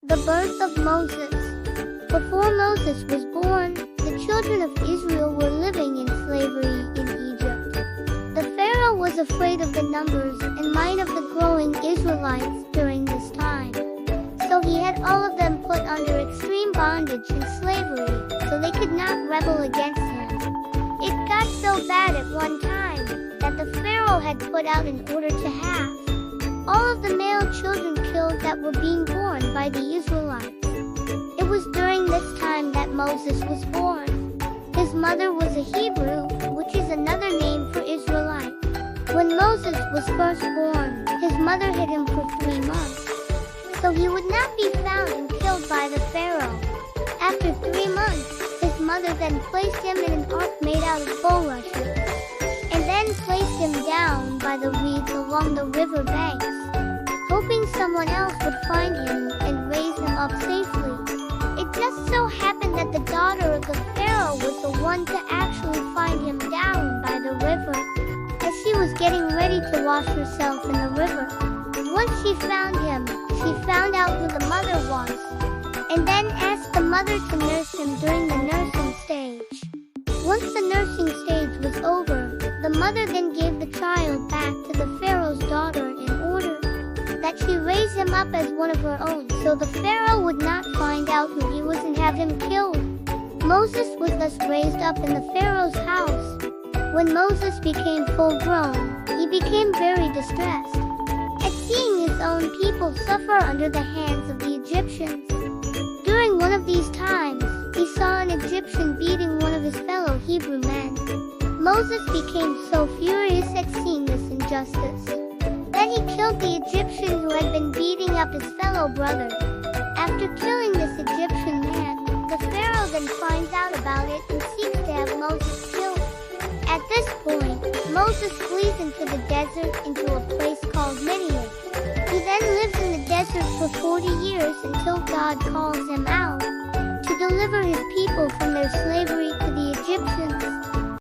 The birth of Moses. Before Moses was born, the children of Israel were living in slavery in Egypt. The Pharaoh was afraid of the numbers and might of the growing Israelites during this time. So he had all of them put under extreme bondage and slavery, so they could not rebel against him. It got so bad at one time that the Pharaoh had put out an order to have all of the male children killed that were being born by the Israelites. It was during this time that Moses was born. His mother was a Hebrew, which is another name for Israelite. When Moses was first born, his mother hid him for 3 months, so he would not be found and killed by the Pharaoh. After 3 months, his mother then placed him in an ark made out of bulrushes, and then placed him down by the reeds along the river banks, hoping someone else would find him and raise him up safely. It just so happened that the daughter of the Pharaoh was the one to actually find him down by the river, as she was getting ready to wash herself in the river. Once she found him, she found out who the mother was, and then asked the mother to nurse him during the nursing stage. Once the nursing stage was over, the mother then gave the child back to the Pharaoh's daughter in order that she raise him up as one of her own, so the Pharaoh would not find out who he was and have him killed. Moses was thus raised up in the Pharaoh's house. When Moses became full grown, he became very distressed at seeing his own people suffer under the hands of the Egyptians. During one of these times, he saw an Egyptian beating one of his fellow Hebrew men. Moses became so furious at seeing this injustice. Then he killed the Egyptian who had been beating up his fellow brother. After killing this Egyptian man, the Pharaoh then finds out about it and seeks to have Moses killed. At this point, Moses flees into the desert into a place called Midian. He then lives in the desert for 40 years until God calls him out to deliver his people from their slavery to the Egyptians.